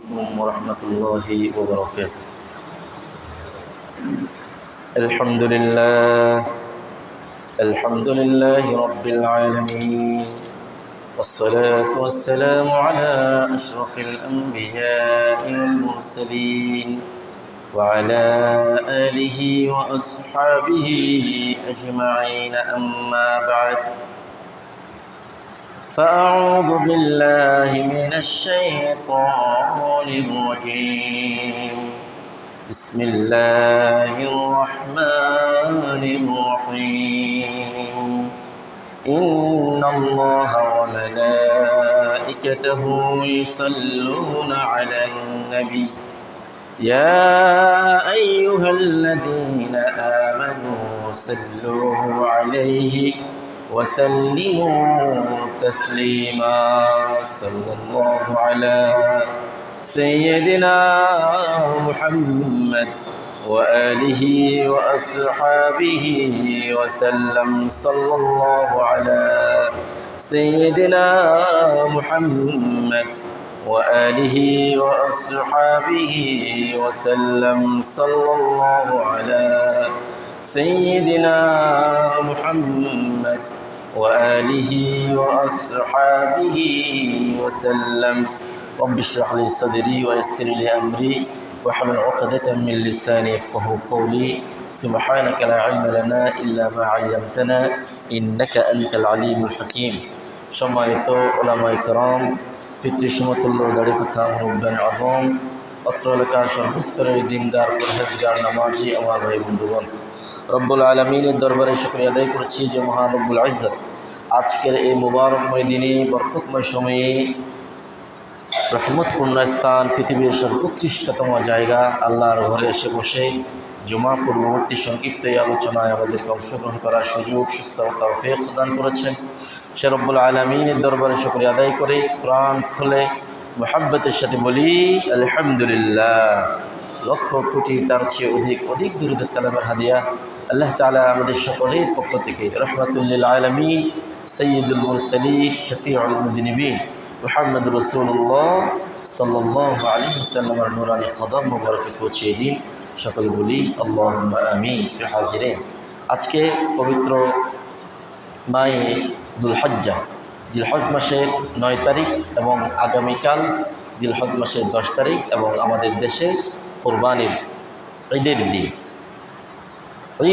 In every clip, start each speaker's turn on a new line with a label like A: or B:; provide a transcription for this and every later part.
A: ورحمة الله وبركاته. الحمد لله رب العالمين، والصلاة والسلام على أشرف الأنبياء والمرسلين وعلى آله وأصحابه أجمعين، أما بعد، فأعوذ بالله من الشيطان الرجيم. بسم الله الرحمن الرحيم. إن الله وملائكته يصلون على النبي يا أيها الذين آمنوا صلوا عليه وسلموا تسليما. صلى الله على سيدنا محمد وآله وأصحابه وسلم. صلى الله على سيدنا محمد وآله وأصحابه وسلم. صلى الله على سيدنا محمد وآله وأصحابه وسلم. رب اشرح لي صدري ويسر لي أمري واحلل عقدة من لساني يفقهوا قولي. سبحانك لا علم لنا إلا ما علمتنا إنك أنت العليم الحكيم. সম্মানিত উলামায়ে কেরাম, পিতৃসমতুল্য দাড়িপাখা মুরব্বিয়ান আযম, অত্র এলাকার সর্বস্তরের দিনদার পরহেজগার নামাজি আমার ভাই বন্ধুগণ, রব্বুল আলামিনের দরবারে শুকরিয়া আদায় করছি যে মহান রব্বুল ইজ্জত আজকের এই মুবারকময় দিনে, বরকতময় সময়ে, রহমতপূর্ণ স্থান, পৃথিবীর সর্বোৎকৃষ্টতম জায়গা আল্লাহর ঘরে এসে বসে জুমা পূর্ববর্তী সংক্ষিপ্ত এই আলোচনায় আমাদেরকে অংশগ্রহণ করার সুযোগ, সুস্থ তৌফিক প্রদান করেছেন। সে রব্বুল আলামিনের দরবারে শুকরিয়া আদায় করে প্রাণ খুলে মুহাব্বতের সাথে বলি আলহামদুলিল্লাহ। লক্ষ কোটি তার চেয়ে অধিক দুরূদ সালামের হাদিয়া আল্লাহ তাআলা আমাদের সকলের পক্ষ থেকে রহমাতুল লিল আলামিন, সাইয়্যিদুল মুরসালিন, শফিউল মুযনিবিন মুহাম্মদ রাসূলুল্লাহ সাল্লাল্লাহু আলাইহি ওয়াসাল্লামের নূরানি কদম মোবারকে পৌঁছিয়ে দিন। সকলে বলি আল্লাহুম্মা আমিন। প্রিয় হাজিরিন, আজকে পবিত্র মাহে যুলহজ্জা, জিলহজ মাসের 9 তারিখ এবং আগামীকাল জিলহজ মাসের 10 তারিখ এবং আমাদের দেশে কোরবানির ঈদের দিন,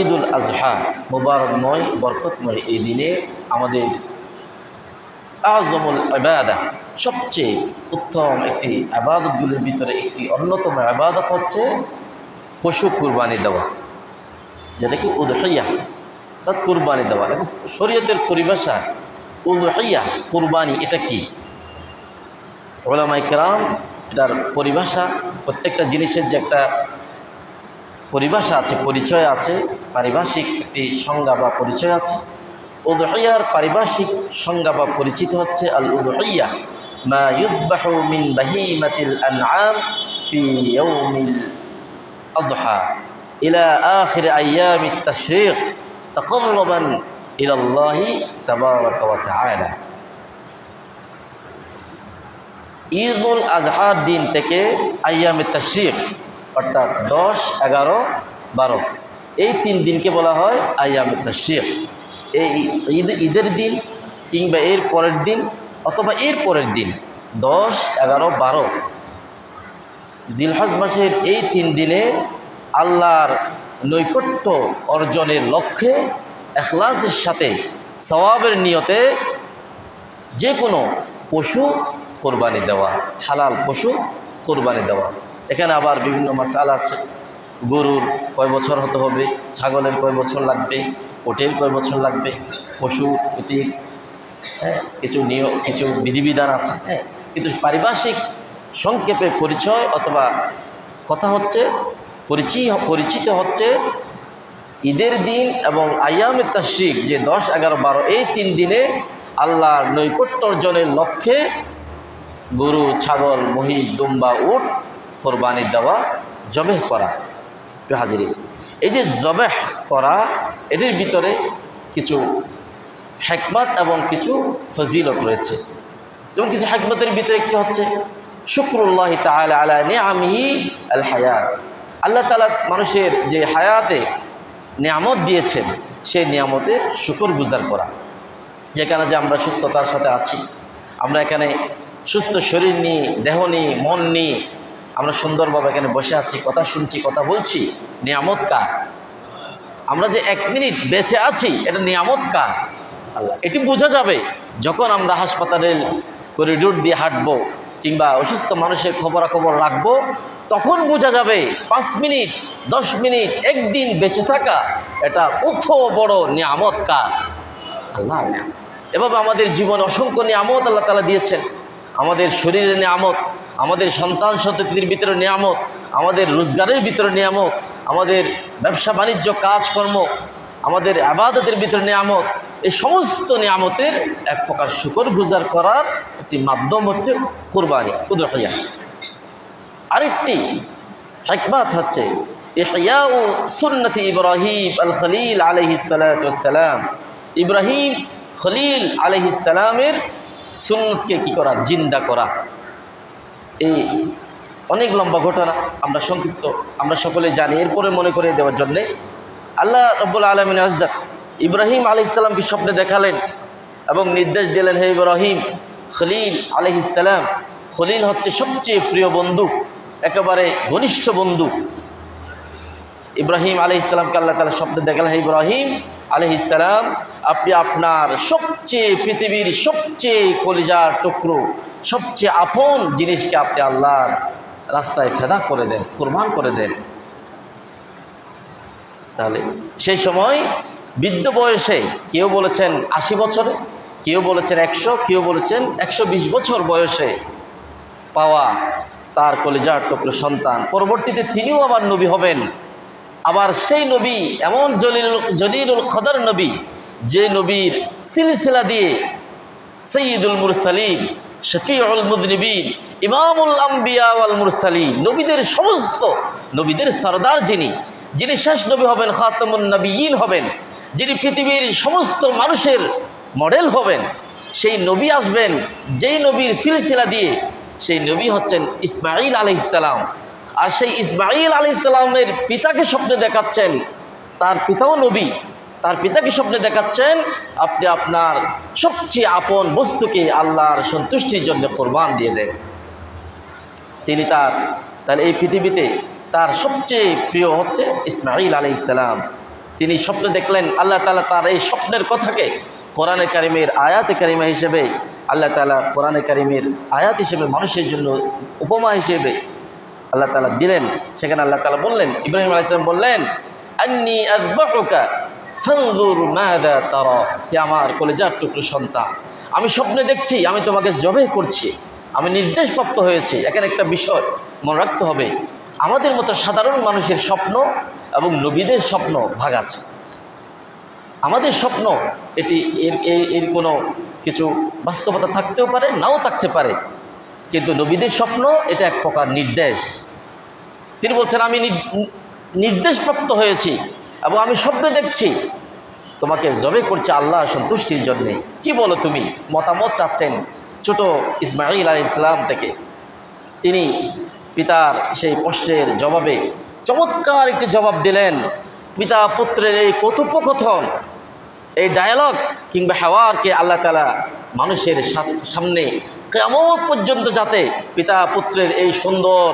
A: ঈদুল আজহা, মুবারকময় বরকতময় এই দিনে আমাদের আযমুল ইবাদা, সবচেয়ে উত্তম একটি ইবাদতগুলোর ভিতরে একটি অন্যতম ইবাদত হচ্ছে পশু কুরবানি দেওয়া, যেটাকে উদহিয়া, অর্থাৎ কুরবানি দেওয়া। এখন শরীয়তের পরিভাষা উদহিয়া, কুরবানি, এটা কি? উলামায়ে কেরাম এটার পরিভাষা, প্রত্যেকটা জিনিসের যে একটা পরিভাষা আছে, পরিচয় আছে, পারিভাষিক একটি সংজ্ঞা বা পরিচয় আছে। উদহিয়ার পারিভাষিক সংজ্ঞা বা পরিচিত হচ্ছে আল উদহিয়া মা ইউযবাহু মিন বাহিমাতিল আনআম ফি ইয়াউমিল আযহা ইলা আখির আইয়ামিত তাশরীক তাকাররুবান ইলা আল্লাহি তাবারাকা ওয়া তাআলা। ঈদুল আজহার দিন থেকে আইয়ামে তাশরীক অর্থাৎ 10, 11, 12 এই 3 দিনকে বলা হয় আইয়ামে তাশরীক। এই ঈদের দিন কিংবা এর পরের দিন অথবা এর পরের দিন 10, 11, 12 জিলহজ মাসের এই 3 দিনে আল্লাহর নৈকট্য অর্জনের লক্ষ্যে ইখলাসের সাথে সওয়াবের নিয়তে যে কোনো পশু কোরবানি দেওয়া, হালাল পশু কোরবানি দেওয়া। এখানে আবার বিভিন্ন মাসালা আছে। গরুর কয় বছর হতে হবে, ছাগলের কয় বছর লাগবে, ওটের কয় বছর লাগবে, পশু এটির কিছু বিধিবিধান আছে। কিন্তু পারিভাষিক সংক্ষেপে পরিচয় অথবা কথা হচ্ছে, পরিচিত হচ্ছে ঈদের দিন এবং আইয়ামে তাশরীক, যে 10, 11, 12 এই 3 দিনে আল্লাহর নৈকট্য অর্জনের লক্ষ্যে গরু, ছাগল, মহিষ, দুম্বা, উট কোরবানি দেওয়া, জবেহ করা। হাজিরিন, এই যে জবেহ করা, এটির ভিতরে কিছু হিকমত এবং কিছু ফজিলত রয়েছে। যেমন কিছু হিকমতের ভিতরে একটি হচ্ছে শুকরুল্লাহ তাআলা আলা নিআমিহি আল হায়াত। আল্লাহ তাআলা মানুষের যে হায়াতে নিয়ামত দিয়েছেন সেই নিয়ামতের শুকরগুজার করা। যেখানে যে আমরা সুস্থতার সাথে আছি, আমরা এখানে সুস্থ শরীর নিয়ে, দেহ নিয়ে, মন নিয়ে আমরা সুন্দরভাবে এখানে বসে আছি, কথা শুনছি, কথা বলছি, নিয়ামত কার? আমরা যে 1 মিনিট বেঁচে আছি এটা নিয়ামত কার? আল্লাহ। এটি বোঝা যাবে যখন আমরা হাসপাতালের করিডোর দিয়ে হাঁটবো কিংবা অসুস্থ মানুষের খবরাখবর রাখবো, তখন বোঝা যাবে 5 মিনিট, 10 মিনিট, একদিন বেঁচে থাকা এটা কত বড় নিয়ামত কার? আল্লাহ। এভাবে আমাদের জীবনে অসংখ্য নিয়ামত আল্লাহ তাআলা দিয়েছেন। আমাদের শরীরের নিয়ামত, আমাদের সন্তান সন্ততির ভিতরে নিয়ামত, আমাদের রোজগারের ভিতরে নিয়ামত, আমাদের ব্যবসা বাণিজ্য কাজকর্ম, আমাদের ইবাদতের ভিতরে নিয়ামত। এই সমস্ত নিয়ামতের এক প্রকার শুকরগুজার করার একটি মাধ্যম হচ্ছে কুরবানি, উদহিয়া। আরেকটি হিকমত হচ্ছে ইহইয়াউ সুন্নতি ইব্রাহিম আল খলিল আলাইহিস সালাতু ওয়াস সালাম। ইব্রাহিম খলিল আলাইহিস সালামের সুন্নতকে কি করা? জিন্দা করা। এই অনেক লম্বা ঘটনা, আমরা সংক্ষিপ্ত আমরা সকলে জানি। এরপরে মনে করে দেওয়ার জন্যে আল্লাহ রব্বুল আলামিন আজ্জাত ইব্রাহিম আলাইহিস সালামকে স্বপ্নে দেখালেন এবং নির্দেশ দিলেন, হে ইব্রাহিম, খলিল আলাইহিস সালাম, খলিল হচ্ছে সবচেয়ে প্রিয় বন্ধু, একেবারে ঘনিষ্ঠ বন্ধু। ইব্রাহিম আলাইহিস সালামকে আল্লাহ তাআলা স্বপ্নে দেখালেন, হে ইব্রাহিম আলাইহিস সালাম, আপনি আপনার সবচেয়ে পৃথিবীর সবচেয়ে কলিজার টুকরো, সবচেয়ে আপন জিনিসকে আপনি আল্লাহর রাস্তায় ফেদা করে দেন, কুরবান করে দেন। তাহলে সেই সময় বৃদ্ধ বয়সে, কেউ বলেছেন 80 বছরে, কেউ বলেছেন 100, কেউ বলেছেন 120 বছর বয়সে পাওয়া তার কলিজার টুকরো সন্তান, পরবর্তীতে তিনিও আবার নবী হবেন। আবার সেই নবী এমন জলিলুল কদর নবী, যে নবীর সিলসিলা দিয়ে সৈয়দুল মুরসালিন, শফিউল মুযনিবিন, ইমামুল আম্বিয়া ওয়াল মুরসালিন, নবীদের সমস্ত নবীদের সরদার, যিনি শেষ নবী হবেন, খাতামুন নবিয়্যিন হবেন, যিনি পৃথিবীর সমস্ত মানুষের মডেল হবেন, সেই নবী আসবেন। যেই নবীর সিলসিলা দিয়ে, সেই নবী হচ্ছেন ইসমাঈল আলাইহিস সালাম। আর সেই ইসমাঈল আলাইহিস সালামের পিতাকে স্বপ্নে দেখাচ্ছেন, তার পিতাও নবী, তার পিতাকে স্বপ্নে দেখাচ্ছেন আপনি আপনার সবচেয়ে আপন বস্তুকে আল্লাহর সন্তুষ্টির জন্য কোরবান দিয়ে দেন। তিনি তাহলে এই পৃথিবীতে তার সবচেয়ে প্রিয় হচ্ছে ইসমাঈল আলাইহিস সালাম। তিনি স্বপ্নে দেখলেন, আল্লাহ তাআলা তার এই স্বপ্নের কথাকে কোরআনে কারিমের আয়াতে কারিমা হিসেবে, আল্লাহ তাআলা কোরআনে কারিমের আয়াত হিসেবে মানুষের জন্য উপমা হিসেবে আল্লাহ তাআলা দিলেন। সেখানে আল্লাহ তাআলা বললেন, ইব্রাহিম আলাইহিস সালাম বললেন, আন্নী আযবাহুকা ফানজুর মাযা তারা। হে আমার কলিজার টুকরো সন্তান, আমি স্বপ্নে দেখছি আমি তোমাকে জবাই করছি, আমি নির্দেশপ্রাপ্ত হয়েছি। এখানে একটা বিষয় মনে রাখতে হবে, আমাদের মতো সাধারণ মানুষের স্বপ্ন এবং নবীদের স্বপ্ন ভাগ আছে। আমাদের স্বপ্ন এটি এর কোনো কিছু বাস্তবতা থাকতেও পারে, নাও থাকতে পারে, কিন্তু নবীদের স্বপ্ন এটা এক প্রকার নির্দেশ। তিনি বলছেন, আমি নির্দেশপ্রাপ্ত হয়েছি এবং আমি স্বপ্নে দেখছি তোমাকে জবাই করছে আল্লাহ সন্তুষ্টির জন্যে। কি বলো তুমি? মতামত চাচ্ছেন ছোট ইসমাঈল আলাইহিস সালাম থেকে। তিনি পিতার সেই প্রশ্নের জবাবে চমৎকার একটি জবাব দিলেন। পিতা পুত্রের এই কথোপকথন, এই ডায়ালগ কিংবা হাওয়ারকে আল্লাহ তাআলা মানুষের সামনে কিয়ামত পর্যন্ত যাতে পিতা পুত্রের এই সুন্দর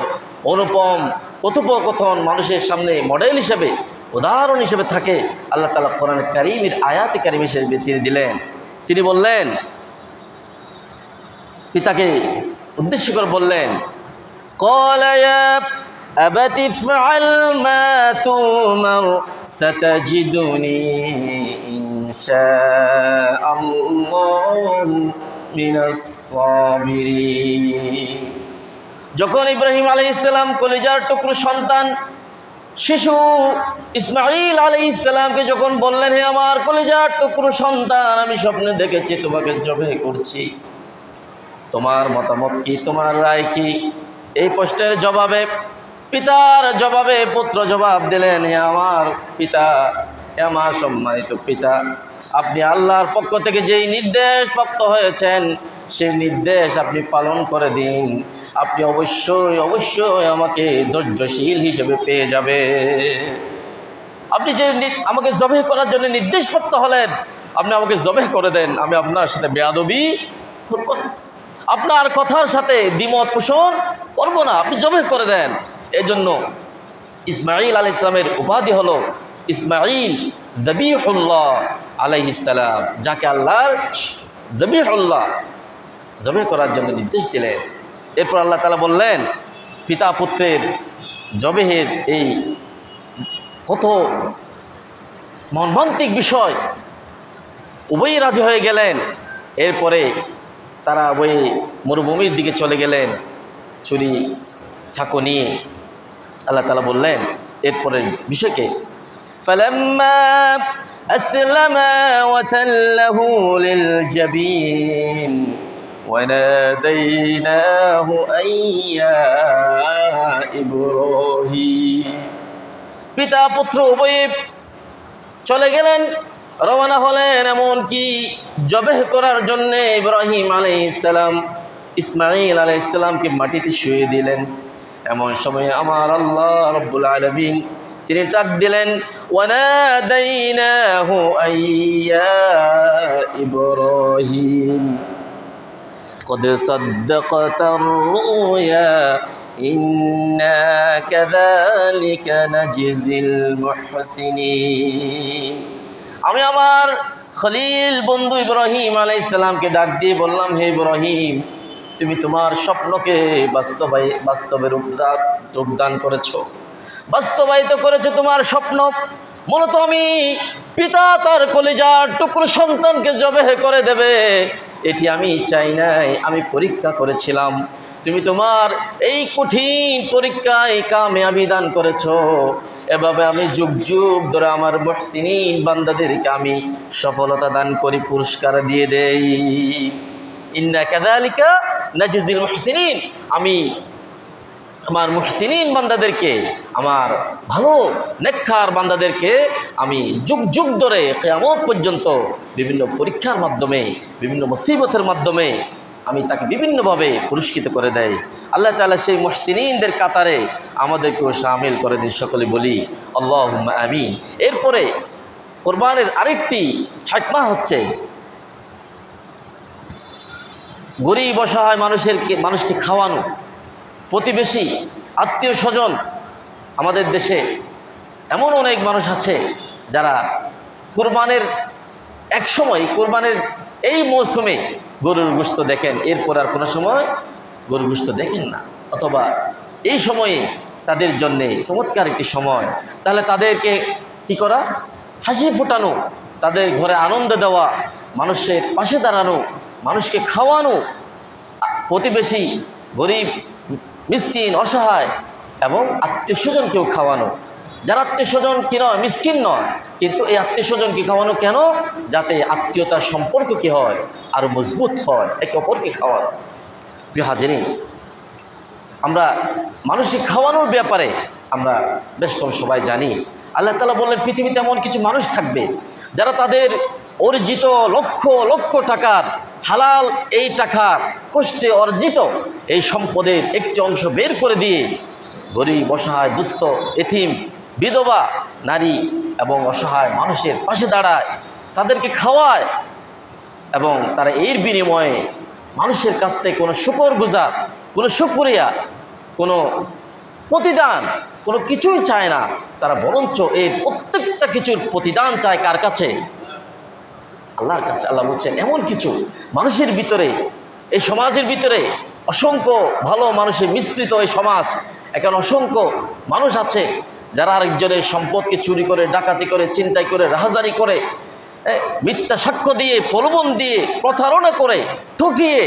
A: অনুপম কথোপকথন মানুষের সামনে মডেল হিসেবে, উদাহরণ হিসেবে থাকে, আল্লাহ তাআলা কোরআন কারীমের আয়াতে কারীম হিসেবে তিনি দিলেন। তিনি বললেন, পিতাকে উদ্দেশ্য করে বললেন, ক্বালা ইয়া আবাতি ইফআল মা তুমার সাতাজিদুনি ইনশাআল্লাহু মিনাস সাবিরিন। যখন ইব্রাহিম আলাইহিস সালাম কলিজার টুকরো সন্তান শিশু ইসমাঈল আলাইহিস সালামকে যখন বললেন, হে আমার কলিজার টুকরো সন্তান, আমি স্বপ্নে দেখেছি তোমাকে জবাই করছি, তোমার মতামত কি, তোমার রায় কি? এই প্রশ্নের জবাবে, পিতার জবাবে পুত্র জবাব দিলেন, হে আমার পিতা, হে আমার সম্মানিত পিতা, আপনি আল্লাহর পক্ষ থেকে যেই নির্দেশ প্রাপ্ত হয়েছেন সেই নির্দেশ আপনি পালন করে দিন, আপনি অবশ্যই অবশ্যই আমাকে ধৈর্যশীল হিসেবে পেয়ে যাবে। আপনি যে আমাকে জবেহ করার জন্য নির্দেশ প্রাপ্ত হলেন, আপনি আমাকে জবেহ করে দেন, আমি আপনার সাথে বেয়াদবি করব না, আপনার কথার সাথে দ্বিমত পোষণ করব না, আপনি জবেহ করে দেন। এজন্য ইসমাঈল আলাইহিস সালামের উপাধি হলো ইসমাঈল যবিহুল্লাহ আলাইহিস সালাম, যাকে আল্লাহর যবিহুল্লাহ জবেহ করার জন্য নির্দেশ দিলেন। এরপর আল্লাহ তাআলা বললেন, পিতা পুত্রের জবেহের এই কত মর্মান্তিক বিষয়, উভয়ই রাজি হয়ে গেলেন। এরপরে তারা ওই মরুভূমির দিকে চলে গেলেন ছুরি চাকু নিয়ে। আল্লাহ তাআলা বললেন এরপরের বিষয়কে, ফালাম্মা আসলামা ওয়া তাল্লাহু লিল জাবিন ওয়া নাদাইনাহু আইয়া ইব্রাহিম। পিতা পুত্র উভয়ে চলে গেলেন, রওনা হলেন, এমনকি জবেহ করার জন্য ইব্রাহিম আলাইহিস সালাম ইসমাঈল আলাইহিস সালামকে মাটিতে শুইয়ে দিলেন। এমন সময় আমার আল্লাহ রাব্বুল আলামিন তিনি ডাক দিলেন, ওয়া নাদাইনাহু আইয়া ইব্রাহিম قد صدقت الرؤيا إنا كذلك نجزي المحسنين। আমি আমার খলিল বন্ধু ইব্রাহিম আলাইহিস সালামকে ডাক দিয়ে বললাম, হে ইব্রাহিম, তুমি তোমার স্বপ্নকে বাস্তবের রূপদান করেছো, বাস্তবায়িত করেছো তোমার স্বপ্ন। মূলত আমি পিতা তার কলিজার টুকরো সন্তানকে জবেহ করে দেবে, এটি আমি চাই নাই, আমি পরীক্ষা করেছিলাম। তুমি তোমার এই কঠিন পরীক্ষায় কামিয়াবি দান করেছো। এভাবে আমি যুগ যুগ ধরে আমার মুহসিনিন বান্দাদেরকে আমি সফলতা দান করি, পুরস্কার দিয়ে দেই। ইন্না কাযালিকা নাজজিল মুহসিনিন, আমি আমার মুহসিনিন বান্দাদেরকে, আমার ভালো নেককার বান্দাদেরকে আমি যুগ যুগ ধরে কিয়ামত পর্যন্ত বিভিন্ন পরীক্ষার মাধ্যমে, বিভিন্ন মুসিবতের মাধ্যমে আমি তাকে বিভিন্নভাবে পুরস্কৃত করে দেয়। আল্লাহ তাআলা সেই মুহসিনিনদের কাতারে আমাদেরকেও শামিল করে দিন, সকলে বলি আল্লাহুম্মা আমিন। এরপরে কোরবানের আরেকটি হিকমা হচ্ছে, গরিব অসহায় মানুষকে খাওয়ানো, প্রতিবেশী আত্মীয় স্বজন। আমাদের দেশে এমন অনেক মানুষ আছে যারা কুরবানের এক সময়, কুরবানের এই মৌসুমে গরুর গোশত দেখেন, এরপর আর কোনো সময় গরুর গোশত দেখেন না, অথবা এই সময়ে তাদের জন্যে চমৎকার একটি সময়। তাহলে তাদেরকে কি করা, হাসি ফোটানো, তাদের ঘরে আনন্দ দেওয়া, মানুষের পাশে দাঁড়ানো, মানুষকে খাওয়ানো, প্রতিবেশী গরিব মিসকিন অসহায় এবং আত্মীয় স্বজনকেও খাওয়ানো। যারা আত্মীয় স্বজন কি নয়, মিসকিন নয়, কিন্তু এই আত্মীয় স্বজনকে খাওয়ানো কেন, যাতে আত্মীয়তার সম্পর্ক কি হয়, আরও মজবুত হয়, একে অপরকে খাওয়ানো। প্রিয় হাজিরিন, আমরা মানুষকে খাওয়ানোর ব্যাপারে আমরা বেশ কম সবাই জানি। আল্লাহ তাআলা বললেন, পৃথিবীতে এমন কিছু মানুষ থাকবে যারা তাদের অর্জিত লক্ষ লক্ষ টাকার, হালাল এই টাকার কষ্টে অর্জিত এই সম্পদের একটি অংশ বের করে দিয়ে গরিব অসহায় দুস্থ এতিম বিধবা নারী এবং অসহায় মানুষের পাশে দাঁড়ায়, তাদেরকে খাওয়ায়, এবং তারা এর বিনিময়ে মানুষের কাছ থেকে কোনো শুকরগুজার, কোনো শুকরিয়া, কোনো প্রতিদান, কোনো কিছুই চায় না। তারা বরঞ্চ এর প্রত্যেকটা কিছুর প্রতিদান চায় কার কাছে, আল্লাহর কাছে। আল্লাহ বলছেন, এমন কিছু মানুষের ভিতরে, এই সমাজের ভিতরে অসংখ্য ভালো মানুষের মিশ্রিত এই সমাজ, এখন অসংখ্য মানুষ আছে যারা আরেকজনের সম্পদকে চুরি করে, ডাকাতি করে, ছিনতাই করে, রাহাজানি করে, মিথ্যা সাক্ষ্য দিয়ে, প্রলোভন দিয়ে, প্রতারণা করে, ঠকিয়ে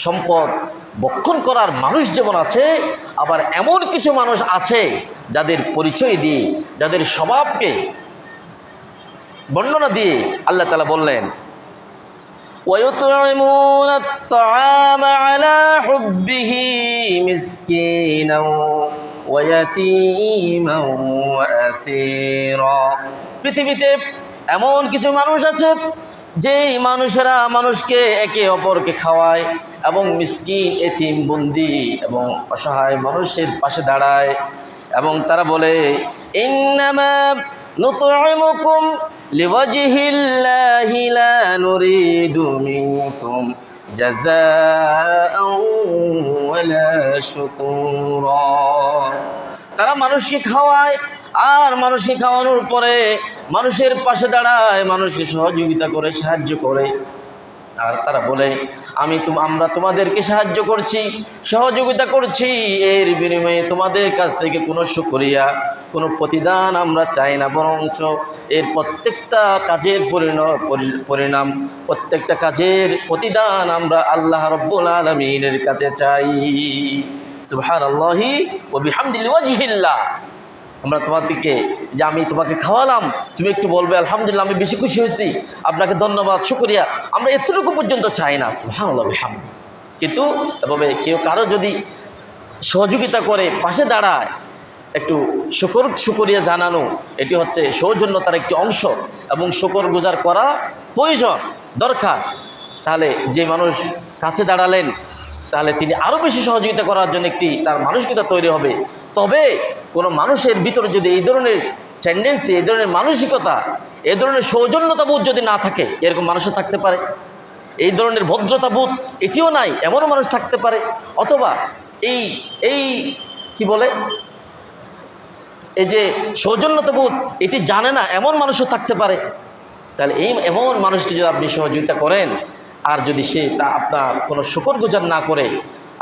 A: সম্পদ বক্ষণ করার মানুষ যেমন আছে, আবার এমন কিছু মানুষ আছে যাদের পরিচয় দিয়ে, যাদের স্বভাবকে বর্ণনা দিয়ে আল্লাহ তাআলা বললেন, وَيُطْعِمُونَ الطَّعَامَ عَلَى حُبِّهِ مِسْكِينًا وَيَتِيمًا وَأَسِيرًا। পৃথিবীতে এমন কিছু মানুষ আছে যেই মানুষেরা মানুষকে একে অপরকে খাওয়ায় এবং মিসকিন এতিম বন্দি এবং অসহায় মানুষের পাশে দাঁড়ায় এবং তারা বলে ইন্নামা নুতঈমুকুম লিওয়াজহিল্লাহি লা নুরিদু মিনকুম জাযাআও ওয়ালা শুকুরা। তারা মানুষকে খাওয়ায় আর মানুষকে খাওয়ানোর পরে মানুষের পাশে দাঁড়ায়, মানুষকে সহযোগিতা করে, সাহায্য করে। আর তারা বলে আমরা তোমাদেরকে সাহায্য করছি, সহযোগিতা করছি, এর বিনিময়ে তোমাদের কাছ থেকে কোনো শুকরিয়া, কোনো প্রতিদান আমরা চাই না, বরঞ্চ এর প্রত্যেকটা কাজের পরিণাম, প্রত্যেকটা কাজের প্রতিদান আমরা আল্লাহ রাব্বুল আলামিনের কাছে চাই। সুবহানাল্লাহি ওয়া বিহামদিহি ওয়াজহিল্লাহ। আমরা তোমাদেরকে যে আমি তোমাকে খাওয়ালাম, তুমি একটু বলবে আলহামদুলিল্লাহ, আমি বেশি খুশি হয়েছি, আপনাকে ধন্যবাদ, শুকরিয়া, আমরা এতটুকু পর্যন্ত চাই না। সুবহানাল্লাহ বিহামদি। কিন্তু এভাবে কেউ কারো যদি সহযোগিতা করে, পাশে দাঁড়ায়, একটু শুকরিয়া জানানো, এটি হচ্ছে সৌজন্যতার একটি অংশ এবং শুকরগুজার করা প্রয়োজন, দরকার। তাহলে যে মানুষ কাছে দাঁড়ালেন, তাহলে তিনি আরও বেশি সহযোগিতা করার জন্য একটি তার মানসিকতা তৈরি হবে। তবে কোনো মানুষের ভিতরে যদি এই ধরনের টেন্ডেন্সি, এই ধরনের মানসিকতা, এই ধরনের সৌজন্যতাবোধ যদি না থাকে, এরকম মানুষও থাকতে পারে। এই ধরনের ভদ্রতাবোধ এটিও নাই, এমনও মানুষ থাকতে পারে। অথবা এই কি বলে, এই যে সৌজন্যতাবোধ এটি জানে না, এমন মানুষও থাকতে পারে। তাহলে এমন মানুষটি যদি আপনি সহযোগিতা করেন, আর যদি সে তা আপনার কোনো শুকরগুজার না করে,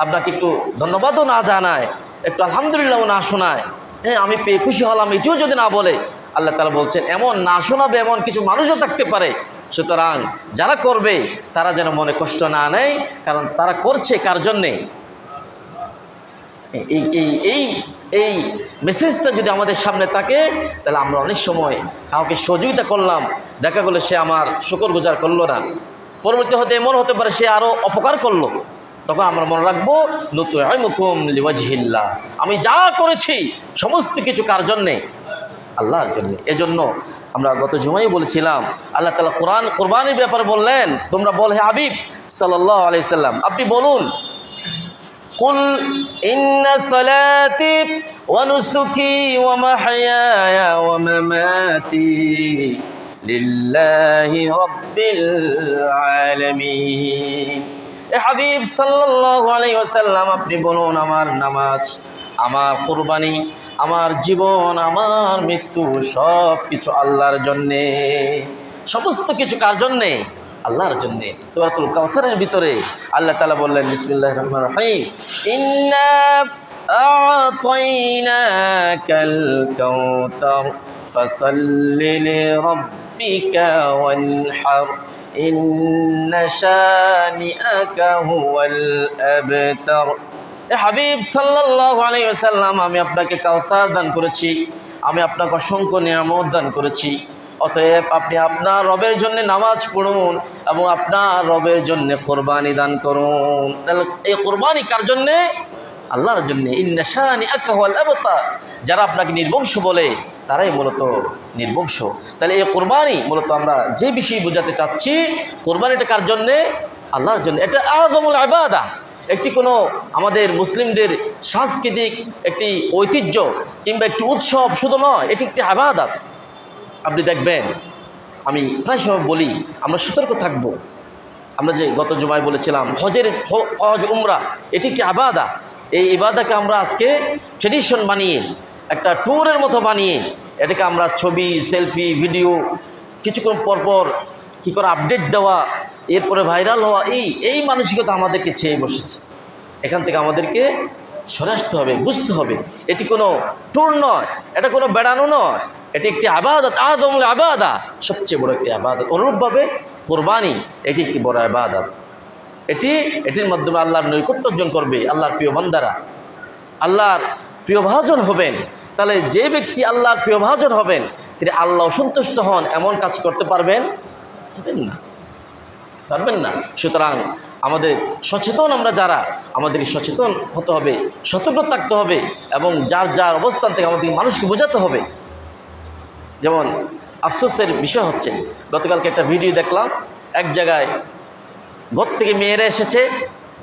A: আপনাকে একটু ধন্যবাদও না জানায়, একটু আলহামদুলিল্লাহও না শোনায়, হ্যাঁ আমি পেয়ে খুশি হলাম, এটিও যদি না বলে, আল্লাহ তাআলা বলছেন এমন না শোনাবে এমন কিছু মানুষও থাকতে পারে। সুতরাং যারা করবে তারা যেন মনে কষ্ট না নেয়, কারণ তারা করছে কার জন্যে। এই মেসেজটা যদি আমাদের সামনে থাকে, তাহলে আমরা অনেক সময় কাউকে সহযোগিতা করলাম, দেখা গেলো সে আমার শুকরগুজার করলো না, পরবর্তী হতে এমন হতে পারে সে আরও অপকার করলো। তখন আমরা মনে রাখবো নুতঈমুকুম লিওয়াজহিল্লাহ, আমি যা করেছি সমস্ত কিছু কার জন্যে? আল্লাহর জন্যে। এজন্য আমরা গত জুমায় বলেছিলাম, আল্লাহ তাআলা কোরবানির ব্যাপারে বললেন, তোমরা বল হে হাবিব সাল্লাল্লাহু আলাইহি সাল্লাম, আপনি বলুন, কুল ইন্না সালাতি ওয়া নুসুকি ওয়া মাহইয়ায়া ওয়া মামাতি লিল্লাহি রাব্বিল আলামিন। এ হাবিব সাল্লাল্লাহু আলাইহি ওয়াসাল্লাম, আপনি বলুন, আমার নামাজ, আমার কুরবানি, আমার জীবন, আমার মৃত্যু সব কিছু আল্লাহর জন্যে। সমস্ত কিছু কার জন্যে? আল্লাহর জন্যে। সূরাতুল কাউসারের ভিতরে আল্লাহ তাআলা বললেন, বিসমিল্লাহির রহমানির রহিম, ইন্না আ'তাইনাকাল কাউসার ফাসাল্লি লিরাব্বিকা ওয়ানহার ইন্না শানিআকা হুয়াল আবতার। এ হাবিব সাল্লাল্লাহু আলাইহি ওয়াসাল্লাম, আমি আপনাকে কাউসার দান করেছি, আমি আপনাকে অসংখ্য নিয়ামত দান করেছি, অতএব আপনি আপনার রবের জন্য নামাজ পড়ুন এবং আপনার রবের জন্য কোরবানি দান করুন। তাহলে এই কোরবানি কার জন্যে? আল্লাহর জন্যে। ইন্না শানিআকা হুয়াল আবতার, যারা আপনাকে নির্বংশ বলে তারাই মূলত নির্বংশ। তাহলে এই কোরবানি মূলত আমরা যে বিষয় বোঝাতে চাচ্ছি, কোরবানিটা কার জন্যে? আল্লাহর জন্য। এটা আযমুল ইবাদা, একটি কোনো আমাদের মুসলিমদের সাংস্কৃতিক একটি ঐতিহ্য কিংবা একটি উৎসব শুধু নয়, এটি একটি ইবাদত। আপনি দেখবেন, আমি প্রায় সময় বলি, আমরা সতর্ক থাকব। আমরা যে গত জুমায় বলেছিলাম হজ উমরা এটি একটি ইবাদত। এই ইবাদতকে আমরা আজকে ট্রেডিশন বানিয়ে, একটা ট্যুরের মতো বানিয়ে, এটাকে আমরা ছবি, সেলফি, ভিডিও কিছুক্ষণ পরপর কী করে আপডেট দেওয়া, এরপরে ভাইরাল হওয়া, এই মানসিকতা আমাদেরকে ছেয়ে বসেছে। এখান থেকে আমাদেরকে সরে আসতে হবে, বুঝতে হবে এটি কোনো ট্যুর নয়, এটা কোনো বেড়ানো নয়, এটি একটি ইবাদত, আযমুল ইবাদা, সবচেয়ে বড় একটি ইবাদত। অনুরূপভাবে কোরবানি এটি একটি বড় ইবাদত। এটির মাধ্যমে আল্লাহর নৈকট্য অর্জন করবে আল্লাহর প্রিয় বান্দারা, আল্লাহর প্রিয়ভাজন হবেন। তাহলে যে ব্যক্তি আল্লাহর প্রিয়ভাজন হবেন, তিনি আল্লাহ সন্তুষ্ট হন এমন কাজ করতে পারবেন না। সুতরাং আমাদের সচেতন, আমরা যারা, আমাদের সচেতন হতে হবে, সতর্ক থাকতে হবে এবং যার যার অবস্থান থেকে আমাদের মানুষকে বোঝাতে হবে। যেমন আফসোসের বিষয় হচ্ছে, গতকালকে একটা ভিডিও দেখলাম, এক জায়গায় ঘর থেকে মেয়েরা এসেছে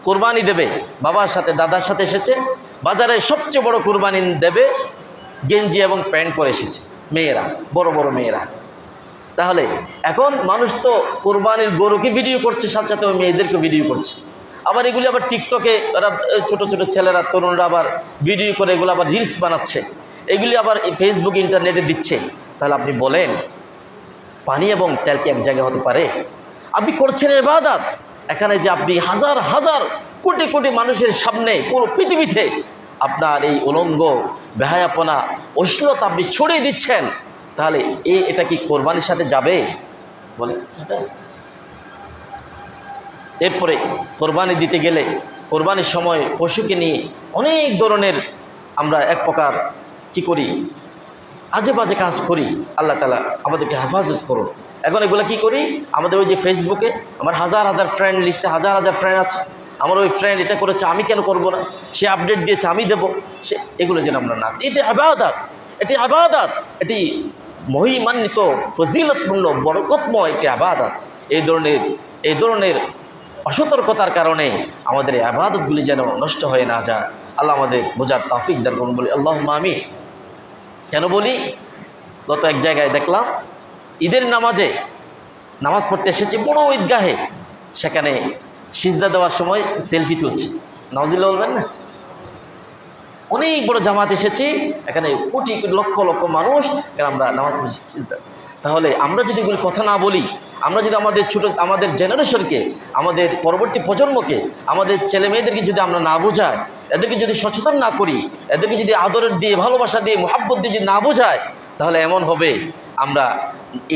A: কোরবানি দেবে, বাবার সাথে দাদার সাথে এসেছে, বাজারে সবচেয়ে বড় কোরবানি দেবে গেঞ্জি এবং প্যান্ট পরে এসেছে মেয়েরা, বড় বড় মেয়েরা। তাহলে এখন মানুষ তো কোরবানির গরুকে ভিডিও করছে, সাথে সাথে ওই মেয়েদেরকে ভিডিও করছে। আবার এগুলি আবার টিকটকে ওরা ছোটো ছোটো ছেলেরা, তরুণরা আবার ভিডিও করে এগুলো আবার রিলস বানাচ্ছে, এগুলি আবার ফেসবুক ইন্টারনেটে দিচ্ছে। তাহলে আপনি বলেন, পানি এবং তেল কি এক জায়গায় হতে পারে? আপনি করছেন ইবাদত, এখানে যে আপনি হাজার হাজার কোটি কোটি মানুষের সামনে পুরো পৃথিবীতে আপনার এই উলঙ্গ বেহায়াপনা অশ্লীলতা আপনি ছড়িয়ে দিচ্ছেন, তাহলে এটা কি কোরবানির সাথে যাবে? বলে যাবে। এরপরে কোরবানি দিতে গেলে কোরবানির সময় পশুকে নিয়ে অনেক ধরনের আমরা এক প্রকার কি করি, আজে বাজে কাজ করি। আল্লাহ তাআলা আমাদেরকে হেফাজত করুন। এখন এগুলো কি করি, আমাদের ওই যে ফেসবুকে আমার হাজার হাজার ফ্রেন্ড লিস্টে হাজার হাজার ফ্রেন্ড আছে, আমার ওই ফ্রেন্ড এটা করেছে, আমি কেন করব না, সে আপডেট দিয়েছে আমি দেব, সে এগুলো যেন আমরা না, এটি ইবাদত, এটি ইবাদত, এটি মহিমান্বিত ফজিলতপূর্ণ বরকতময় একটি ইবাদত। এই ধরনের অসতর্কতার কারণে আমাদের এই ইবাদতগুলি যেন নষ্ট হয়ে না যায়। আল্লাহ আমাদের বোঝার তৌফিক দান করুন, বলি আল্লাহুম্মা আমিন। কেন বলি, গত এক জায়গায় দেখলাম ঈদের নামাজ পড়তে এসেছে বড় ঈদগাহে, সেখানে সিজদা দেওয়ার সময় সেলফি তুলছে। নাউজুবিল্লাহ বলবেন না? অনেক বড় জামাত এসেছে, এখানে কোটি লক্ষ লক্ষ মানুষ, আমরা নামাজ পড়ছি সিজদা। তাহলে আমরা যদি এগুলো কথা না বলি, আমরা যদি আমাদের জেনারেশনকে, আমাদের পরবর্তী প্রজন্মকে, আমাদের ছেলে মেয়েদেরকে যদি আমরা না বোঝাই, এদেরকে যদি সচেতন না করি, এদেরকে যদি আদরের দিয়ে, ভালোবাসা দিয়ে, মুহাব্বত দিয়ে যদি না বোঝায়, তাহলে এমন হবে আমরা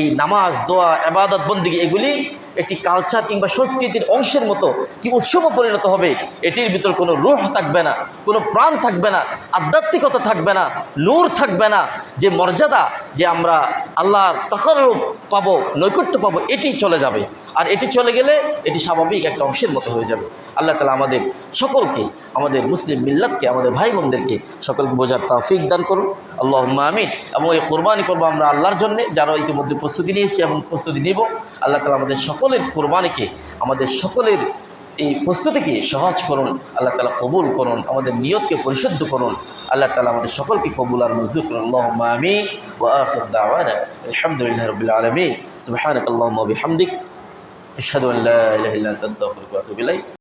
A: এই নামাজ, দোয়া, ইবাদত, বন্দেগী এগুলি একটি কালচার কিংবা সংস্কৃতির অংশের মতো কি উৎসবও পরিণত হবে। এটির ভিতর কোনো রূহ থাকবে না, কোনো প্রাণ থাকবে না, আধ্যাত্মিকতা থাকবে না, নূর থাকবে না, যে মর্যাদা, যে আমরা আল্লাহর তাকাররুব পাবো, নৈকট্য পাবো, এটি চলে যাবে। আর এটি চলে গেলে এটি স্বাভাবিক একটা অংশের মতো হয়ে যাবে। আল্লাহ তাআলা আমাদের সকলকে, আমাদের মুসলিম মিল্লাতকে, আমাদের ভাই বোনদেরকে সকলকে বোঝার তৌফিক দান করুন, আল্লাহুম্মা আমিন। এবং এই কোরবানি করবো আমরা আল্লাহর জন্যে, যারা ইতিমধ্যে প্রস্তুতি নিয়েছি এবং প্রস্তুতি নিব। আল্লাহ তাআলা আমাদের সকলের কোরবানিকে, আমাদের সকলের এই প্রস্তুতিকে সহজ করুন, আল্লাহ তাআলা কবুল করুন, আমাদের নিয়তকে পরিশুদ্ধ করুন। আল্লাহ তাআলা আমাদের সকলকে কবুল আর মঞ্জুর করুন। আল্লাহুম্মা আমিন। ওয়া আখিরু দাওয়ানা আলহামদুলিল্লাহি রাব্বিল আলামিন। সুবহানাকাল্লাহুম্মা ওয়া বিহামদিক, আশহাদু আন লা ইলাহা ইল্লা আনতা, আস্তাগফিরুকা ওয়া আতুবু ইলাইক।